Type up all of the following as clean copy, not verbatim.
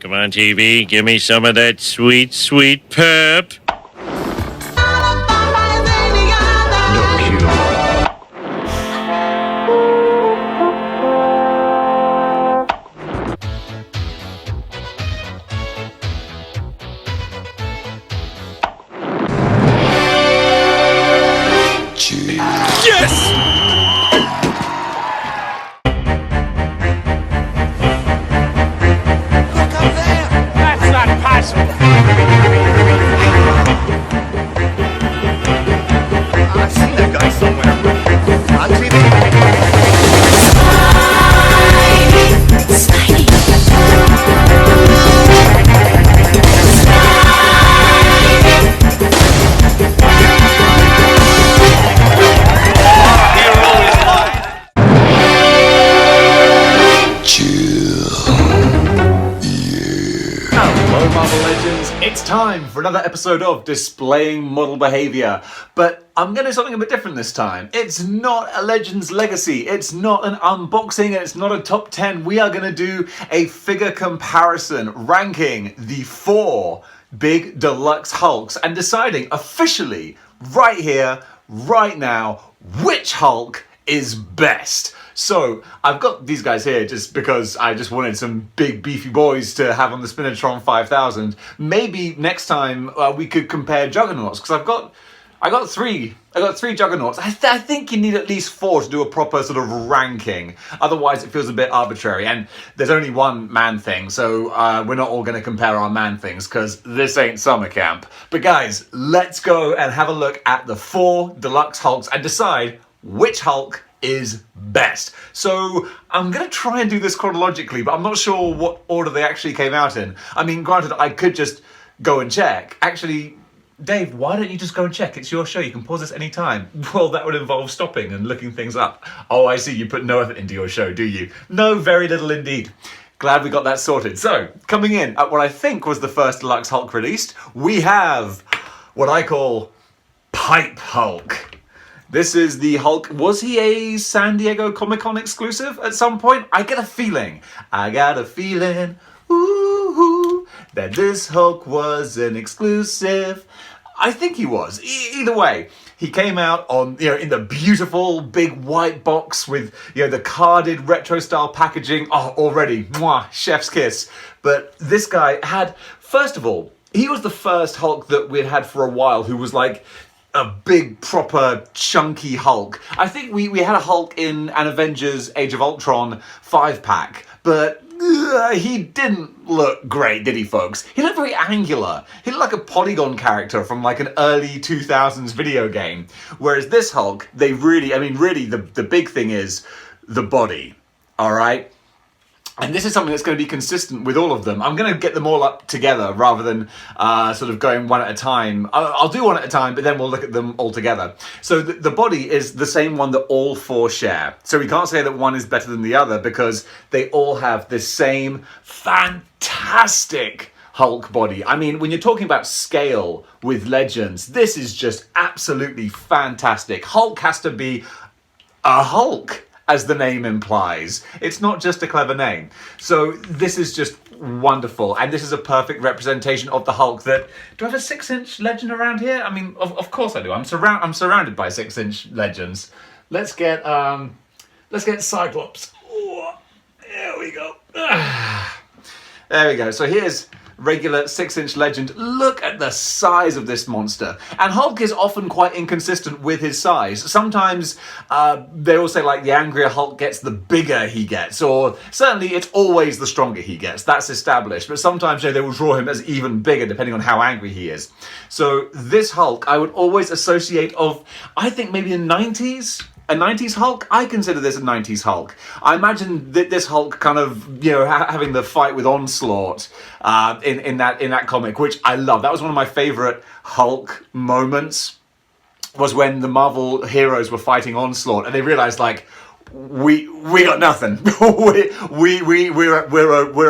Come on, TV, give me some of that sweet, sweet pep. Yes! That's not possible. I've seen that guy somewhere. On TV. Hello, Marvel Legends. It's time for another episode of Displaying Model Behavior. But I'm going to do something a bit different this time. It's not a Legends Legacy. It's not an unboxing and it's not a top 10. We are going to do a figure comparison, ranking the 4 big deluxe Hulks and deciding officially right here, right now, which Hulk is best. So I've got these guys here just because I just wanted some big beefy boys to have on the Spinatron 5000. Maybe next time we could compare Juggernauts, because I got three Juggernauts. I think you need at least 4 to do a proper sort of ranking. Otherwise it feels a bit arbitrary, and there's only one man thing, so we're not all going to compare our man things because this ain't summer camp. But guys, let's go and have a look at the 4 deluxe Hulks and decide which Hulk is best. So I'm going to try and do this chronologically, but I'm not sure what order they actually came out in. I mean, granted, I could just go and check. Actually, Dave, why don't you just go and check? It's your show. You can pause this any time. Well, that would involve stopping and looking things up. Oh, I see. You put no effort into your show, do you? No, very little indeed. Glad we got that sorted. So, coming in at what I think was the first Deluxe Hulk released, we have what I call Pipe Hulk. This is the Hulk. Was he a San Diego Comic-Con exclusive at some point? I got a feeling, ooh, that this Hulk was an exclusive. I think he was. Either way, he came out on, in the beautiful big white box with, the carded retro style packaging. Oh, already, mwah, chef's kiss. But this guy had, first of all, he was the first Hulk that we'd had for a while who was like a big, proper, chunky Hulk. I think we had a Hulk in an Avengers Age of Ultron 5-pack, but he didn't look great, did he, folks? He looked very angular. He looked like a Polygon character from like an early 2000s video game. Whereas this Hulk, really, the big thing is the body, all right? And this is something that's going to be consistent with all of them. I'm going to get them all up together rather than sort of going one at a time. I'll do one at a time, but then we'll look at them all together. So the body is the same one that all 4 share. So we can't say that one is better than the other because they all have the same fantastic Hulk body. I mean, when you're talking about scale with Legends, this is just absolutely fantastic. Hulk has to be a Hulk, as the name implies. It's not just a clever name. So this is just wonderful. And this is a perfect representation of the Hulk that... Do I have a 6-inch Legend around here? I mean, of course I do. I'm surrounded by 6-inch Legends. Let's get Cyclops. Oh, there we go. There we go. So here's regular 6-inch Legend. Look at the size of this monster. And Hulk is often quite inconsistent with his size. Sometimes they all say like the angrier Hulk gets, the bigger he gets, or certainly it's always the stronger he gets. That's established. But sometimes they will draw him as even bigger depending on how angry he is. So this Hulk I would always associate I think maybe the 90s. A 90s Hulk? I consider this a 90s Hulk. I imagine that this Hulk kind of, having the fight with Onslaught in that comic, which I love. That was one of my favorite Hulk moments, was when the Marvel heroes were fighting Onslaught and they realized like, we got nothing. we're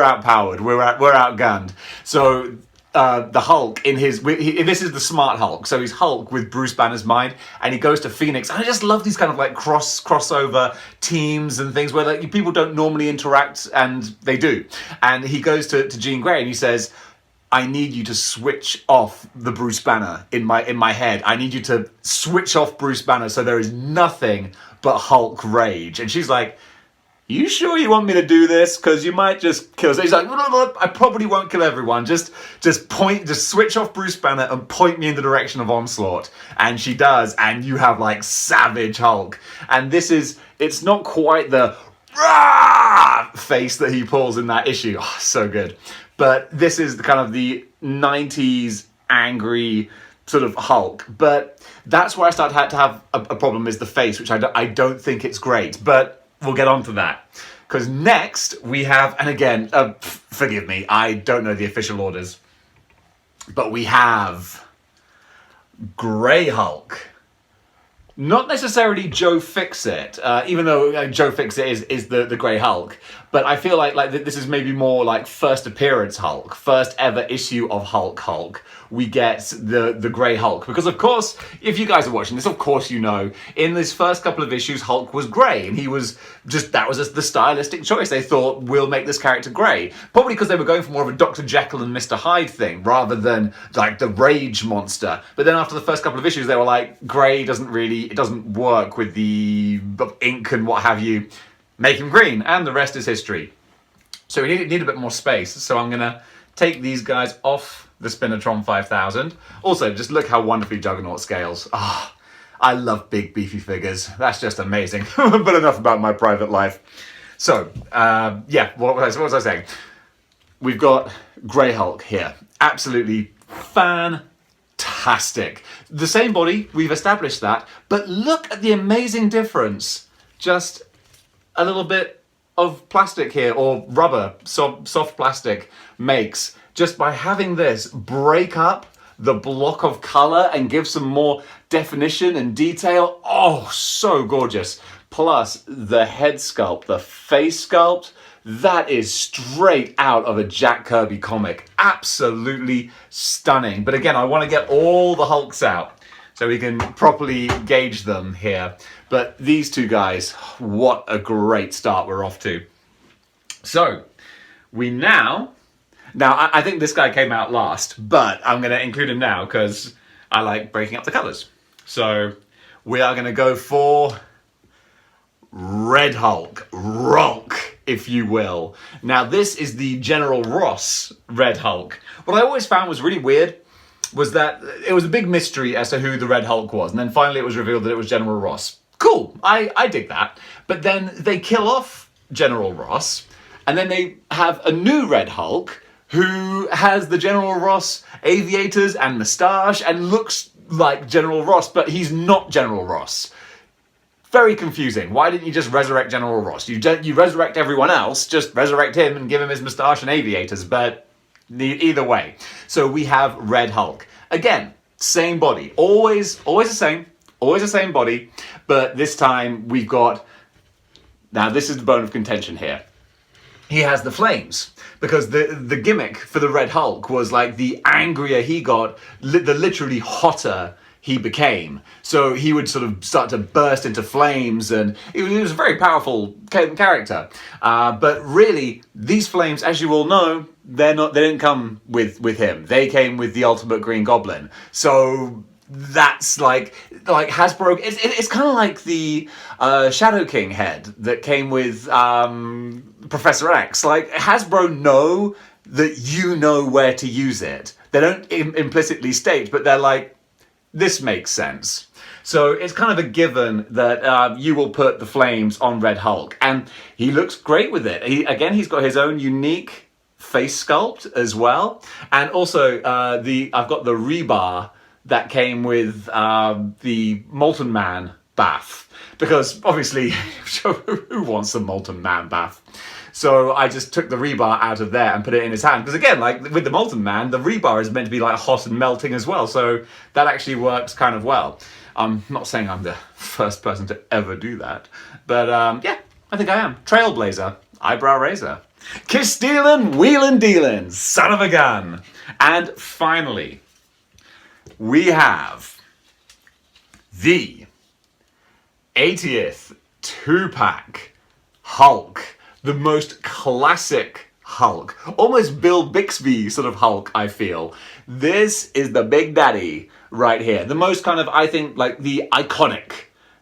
outpowered. We're outgunned. So the Hulk in his. This is the smart Hulk, so he's Hulk with Bruce Banner's mind, and he goes to Phoenix. And I just love these kind of like crossover teams and things where like people don't normally interact, and they do. And he goes to Jean Grey and he says, I need you to switch off the Bruce Banner in my head. I need you to switch off Bruce Banner so there is nothing but Hulk rage. And she's like, you sure you want me to do this? Because you might just kill us. He's like, I probably won't kill everyone. Just switch off Bruce Banner and point me in the direction of Onslaught. And she does, and you have like savage Hulk. And it's not quite the rah! Face that he pulls in that issue. Oh, so good. But this is kind of the 90s angry sort of Hulk. But that's where I started to have a problem, is the face, which I don't think it's great. But we'll get on to that. Because next we have, and again, forgive me, I don't know the official orders. But we have Grey Hulk. Not necessarily Joe Fixit, even though Joe Fixit is the Grey Hulk. But I feel like this is maybe more like first appearance Hulk, first ever issue of Hulk. We get the Grey Hulk. Because of course, if you guys are watching this, of course you know, in this first couple of issues, Hulk was grey. And he was that was just the stylistic choice. They thought, we'll make this character grey. Probably because they were going for more of a Dr. Jekyll and Mr. Hyde thing, rather than like the rage monster. But then after the first couple of issues, they were like, grey it doesn't work with the ink and what have you. Make him green, and the rest is history. So we need a bit more space. So I'm gonna take these guys off the Spinatron 5000. Also, just look how wonderfully Juggernaut scales. I love big beefy figures. That's just amazing. But enough about my private life. So, what was I saying? We've got Grey Hulk here. Absolutely fantastic. The same body, we've established that. But look at the amazing difference. Just a little bit of plastic here, or rubber, soft plastic, makes, just by having this break up the block of color and give some more definition and detail. Oh, so gorgeous. Plus the head sculpt, the face sculpt, that is straight out of a Jack Kirby comic. Absolutely stunning. But again, I want to get all the Hulks out so we can properly gauge them here. But these two guys, what a great start we're off to. So, I think this guy came out last, but I'm going to include him now because I like breaking up the colours. So, we are going to go for Red Hulk, if you will. Now, this is the General Ross Red Hulk. What I always found was really weird was that it was a big mystery as to who the Red Hulk was, and then finally it was revealed that it was General Ross. Cool, I dig that. But then they kill off General Ross, and then they have a new Red Hulk who has the General Ross aviators and moustache and looks like General Ross, but he's not General Ross. Very confusing. Why didn't you just resurrect General Ross? You resurrect everyone else, just resurrect him and give him his moustache and aviators, but either way. So we have Red Hulk. Again, same body. Always the same. Always the same body. But this time we've got... Now this is the bone of contention here. He has the flames. Because the gimmick for the Red Hulk was like the angrier he got, the literally hotter he became. So he would sort of start to burst into flames, and he was a very powerful character. But really, these flames, as you all know, they didn't come with him. They came with the Ultimate Green Goblin. So that's like Hasbro. It's kind of like the Shadow King head that came with Professor X. Like, Hasbro know that you know where to use it. They don't implicitly state, but they're like, this makes sense. So it's kind of a given that you will put the flames on Red Hulk, and he looks great with it. He's got his own unique face sculpt as well, and also I've got the rebar that came with the Molten Man bath, because obviously who wants a Molten Man bath? So I just took the rebar out of there and put it in his hand. Because again, like with the Molten Man, the rebar is meant to be like hot and melting as well. So that actually works kind of well. I'm not saying I'm the first person to ever do that. But yeah, I think I am. Trailblazer, eyebrow raiser. Kiss stealing, wheeling dealing, son of a gun. And finally, we have the 80th 2-pack Hulk, the most classic Hulk, almost Bill Bixby sort of Hulk, I feel. This is the Big Daddy right here, the most kind of, I think, like the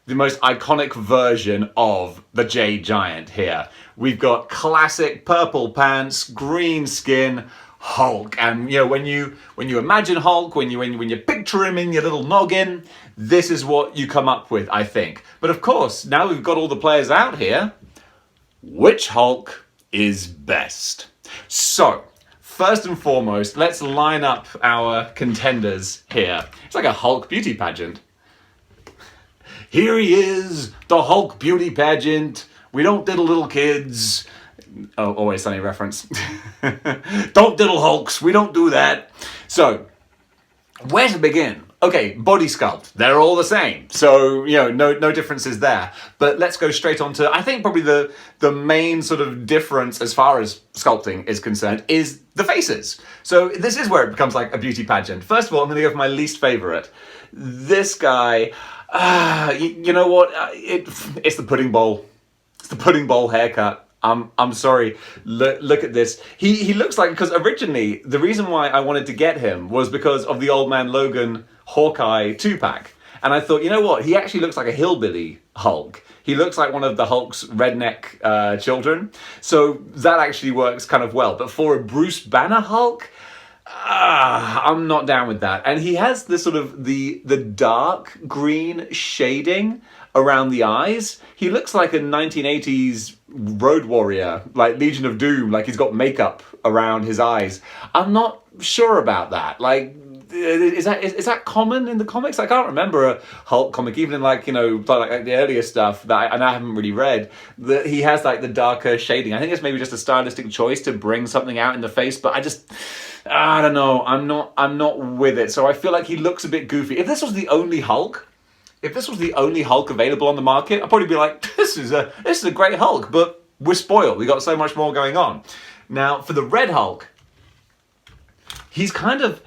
most iconic version of the Jade Giant here. We've got classic purple pants, green skin, Hulk, and you know when you imagine Hulk, when you picture him in your little noggin, this is what you come up with, I think. But of course, now we've got all the players out here, which Hulk is best? So, first and foremost, let's line up our contenders here. It's like a Hulk beauty pageant. Here he is, the Hulk beauty pageant. We don't diddle little kids. Oh, Always Sunny reference. Don't diddle Hulks, we don't do that. So, where to begin? Okay, body sculpt, they're all the same. So, you know, no differences there. But let's go straight on to, I think probably the main sort of difference as far as sculpting is concerned is the faces. So this is where it becomes like a beauty pageant. First of all, I'm gonna go for my least favorite. This guy, you know what? It's the pudding bowl. It's the pudding bowl haircut. I'm sorry. Look at this. He looks like, because originally the reason why I wanted to get him was because of the Old Man Logan Hawkeye 2-pack. And I thought, you know what? He actually looks like a hillbilly Hulk. He looks like one of the Hulk's redneck children. So that actually works kind of well. But for a Bruce Banner Hulk, I'm not down with that. And he has this sort of the dark green shading around the eyes. He looks like a 1980s Road Warrior, like Legion of Doom, like he's got makeup around his eyes. I'm not sure about that. Like, is that common in the comics? I can't remember a Hulk comic, even in like, you know, like the earlier stuff that I haven't really read, that he has like the darker shading. I think it's maybe just a stylistic choice to bring something out in the face, but I don't know. I'm not with it. So I feel like he looks a bit goofy. If this was the only Hulk available on the market, I'd probably be like, this is a great Hulk, but we're spoiled. We got so much more going on. Now, for the Red Hulk, he's kind of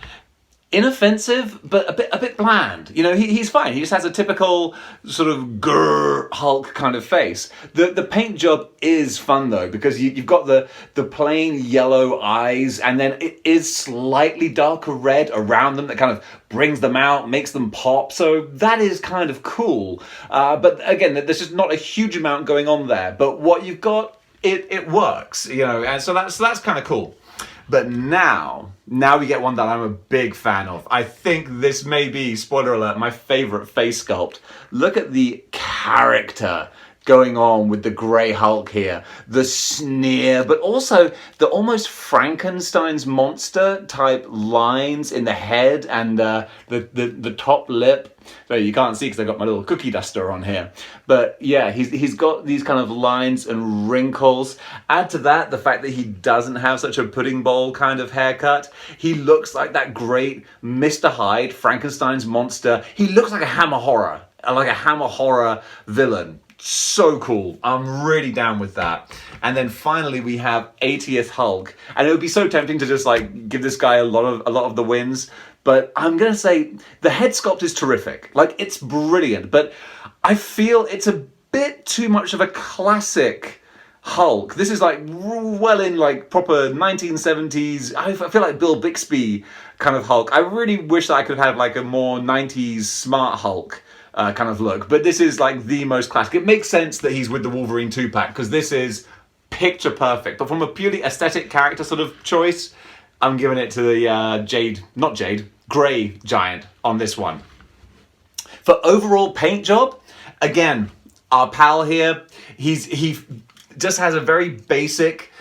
inoffensive, but a bit bland. You know, he's fine. He just has a typical sort of grrr Hulk kind of face. The paint job is fun though, because you've got the plain yellow eyes, and then it is slightly darker red around them that kind of brings them out, makes them pop. So that is kind of cool. But again, there's just not a huge amount going on there. But what you've got, it works. You know, and so that's kind of cool. But now we get one that I'm a big fan of. I think this may be, spoiler alert, my favorite face sculpt. Look at the character going on with the Grey Hulk here. The sneer, but also the almost Frankenstein's monster type lines in the head and the top lip. So you can't see because I've got my little cookie duster on here. But yeah, he's got these kind of lines and wrinkles. Add to that the fact that he doesn't have such a pudding bowl kind of haircut. He looks like that great Mr. Hyde, Frankenstein's monster. He looks like a Hammer horror villain. So cool. I'm really down with that. And then finally we have 80th Hulk. And it would be so tempting to just like give this guy a lot of the wins. But I'm going to say the head sculpt is terrific. Like, it's brilliant. But I feel it's a bit too much of a classic Hulk. This is like well in like proper 1970s. I feel like Bill Bixby kind of Hulk. I really wish that I could have like a more 90s smart Hulk kind of look. But this is like the most classic. It makes sense that he's with the Wolverine 2-pack because this is picture perfect. But from a purely aesthetic character sort of choice, I'm giving it to the Grey Giant on this one. For overall paint job, again, our pal here, he just has a very basic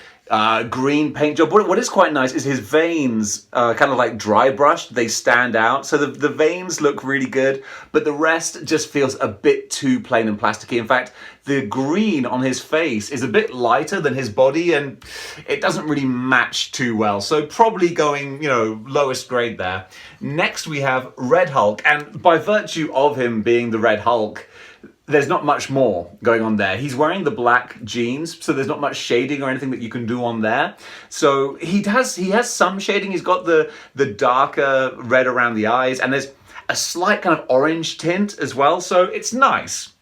green paint job. What is quite nice is his veins kind of like dry brushed. They stand out. So the veins look really good, but the rest just feels a bit too plain and plasticky. In fact, the green on his face is a bit lighter than his body and it doesn't really match too well. So probably going, you know, lowest grade there. Next we have Red Hulk, and by virtue of him being the Red Hulk, there's not much more going on there. He's wearing the black jeans, so there's not much shading or anything that you can do on there. So he has some shading. He's got the darker red around the eyes, and there's a slight kind of orange tint as well. So it's nice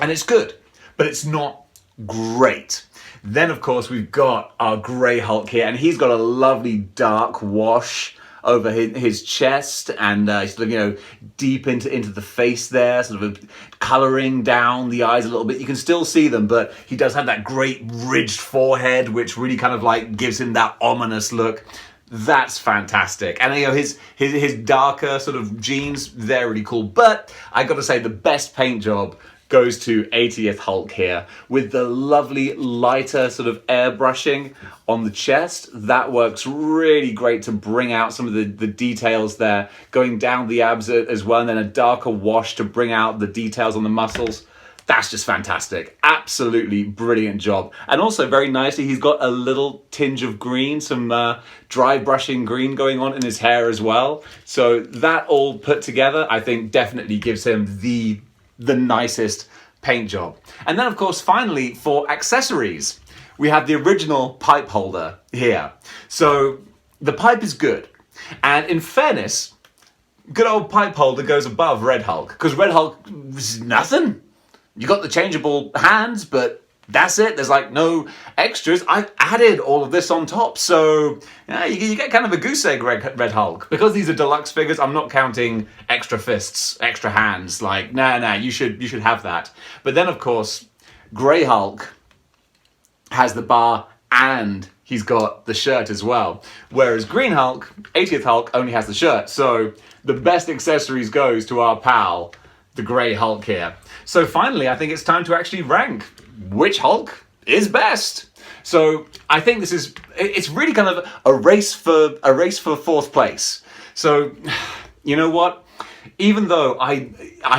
and it's good, but it's not great. Then of course we've got our Grey Hulk here, and he's got a lovely dark wash over his chest, and he's looking, deep into the face there, sort of colouring down the eyes a little bit. You can still see them, but he does have that great ridged forehead, which really kind of like gives him that ominous look. That's fantastic. And his darker sort of jeans, they're really cool. But I got to say, the best paint job goes to 80th Hulk here, with the lovely lighter sort of airbrushing on the chest. That works really great to bring out some of the details there, going down the abs as well, and then a darker wash to bring out the details on the muscles. That's just fantastic. Absolutely brilliant job. And also very nicely, he's got a little tinge of green, some dry brushing green going on in his hair as well. So that all put together, I think definitely gives him the nicest paint job. And then of course, finally, for accessories, we have the original pipe holder here. So the pipe is good. And in fairness, good old pipe holder goes above Red Hulk, because Red Hulk is nothing. You got the changeable hands, but that's it. There's like no extras. I've added all of this on top, so you get kind of a goose egg Red Hulk. Because these are deluxe figures, I'm not counting extra fists, extra hands. Like, nah, you should have that. But then, of course, Grey Hulk has the bar and he's got the shirt as well. Whereas Green Hulk, 80th Hulk, only has the shirt. So the best accessories goes to our pal, the Grey Hulk here. So finally, I think it's time to actually rank which Hulk is best. So I think it's really kind of a race for fourth place. So you know what? Even though I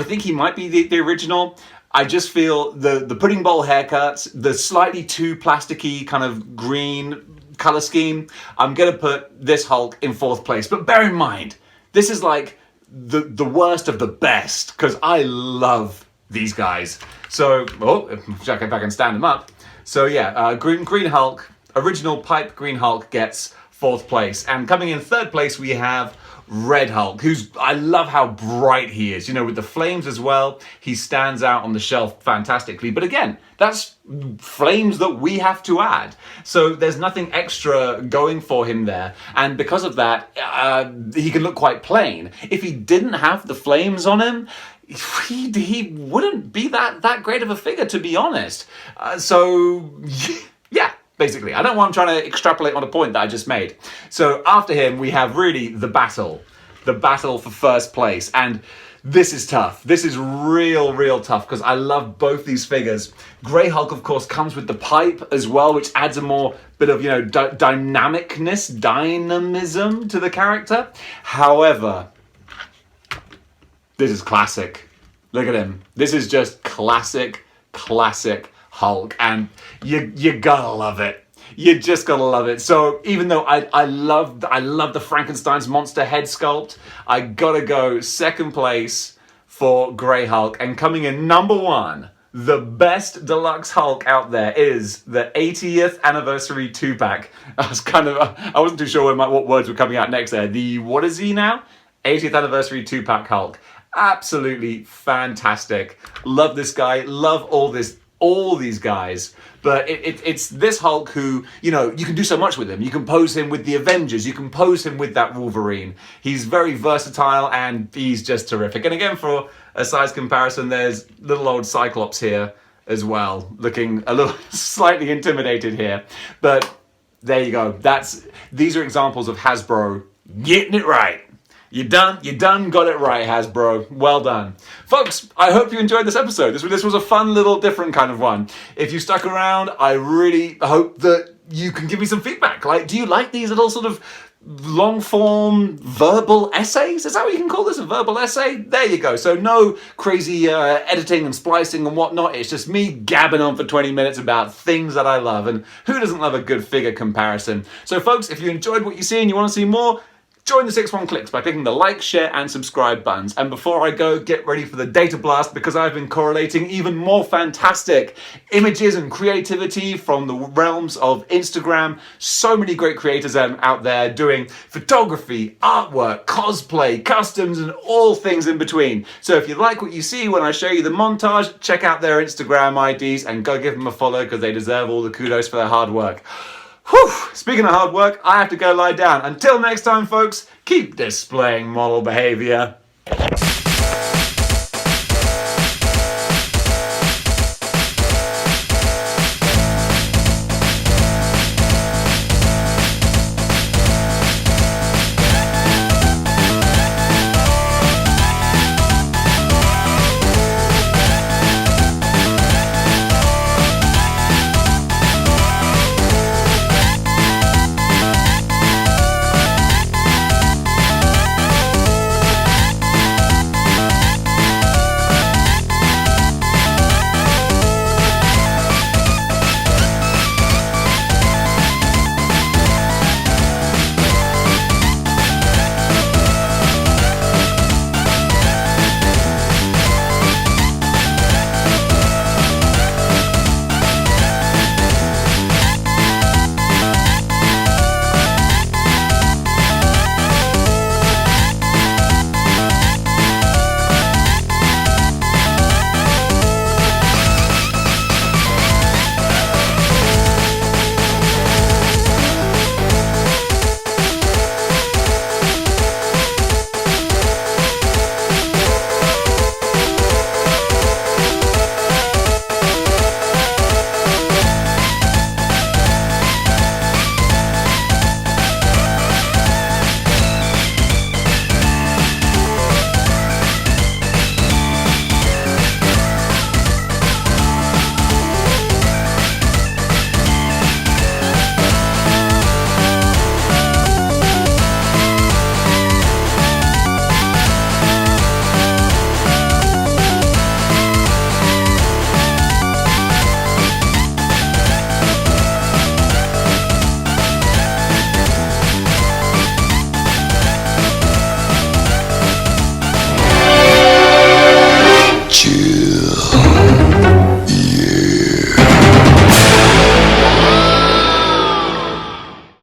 think he might be the original, I just feel the pudding bowl haircuts, the slightly too plasticky kind of green color scheme, I'm gonna put this Hulk in fourth place. But bear in mind, this is like the worst of the best, because I love these guys. So, if I can stand them up. So yeah, Green Hulk, original pipe Green Hulk gets fourth place. And coming in third place, we have Red Hulk, I love how bright he is. With the flames as well, he stands out on the shelf fantastically. But again, that's flames that we have to add. So there's nothing extra going for him there. And because of that, he can look quite plain. If he didn't have the flames on him, he wouldn't be that great of a figure, to be honest. So yeah, basically, I don't want to try to extrapolate on a point that I just made. So after him, we have really the battle for first place. And this is tough. This is real tough, because I love both these figures. Grey Hulk, of course, comes with the pipe as well, which adds a more bit of, dynamism to the character. However, this is classic. Look at him. This is just classic Hulk, and you gotta love it. You just gotta love it. So even though I love the Frankenstein's monster head sculpt, I gotta go second place for Grey Hulk. And coming in number one, the best deluxe Hulk out there is the 80th anniversary 2-pack. I wasn't too sure what words were coming out next there. What is he now? 80th anniversary 2-pack Hulk. Absolutely fantastic. Love this guy. Love all these guys. But it's this Hulk who, you can do so much with him. You can pose him with the Avengers. You can pose him with that Wolverine. He's very versatile, and he's just terrific. And again, for a size comparison, there's little old Cyclops here as well, looking a little slightly intimidated here. But there you go. These are examples of Hasbro getting it right. You done got it right, Hasbro. Well done. Folks, I hope you enjoyed this episode. This was a fun little different kind of one. If you stuck around, I really hope that you can give me some feedback. Like, do you like these little sort of long form verbal essays? Is that what you can call this, a verbal essay? There you go. So no crazy editing and splicing and whatnot. It's just me gabbing on for 20 minutes about things that I love. And who doesn't love a good figure comparison? So folks, if you enjoyed what you see and you want to see more, Join the 6-1 Clicks by clicking the like, share and subscribe buttons. And before I go, get ready for the data blast because I've been correlating even more fantastic images and creativity from the realms of Instagram. So many great creators out there doing photography, artwork, cosplay, customs and all things in between. So if you like what you see when I show you the montage, check out their Instagram IDs and go give them a follow because they deserve all the kudos for their hard work. Whew! Speaking of hard work, I have to go lie down. Until next time, folks, keep displaying model behavior.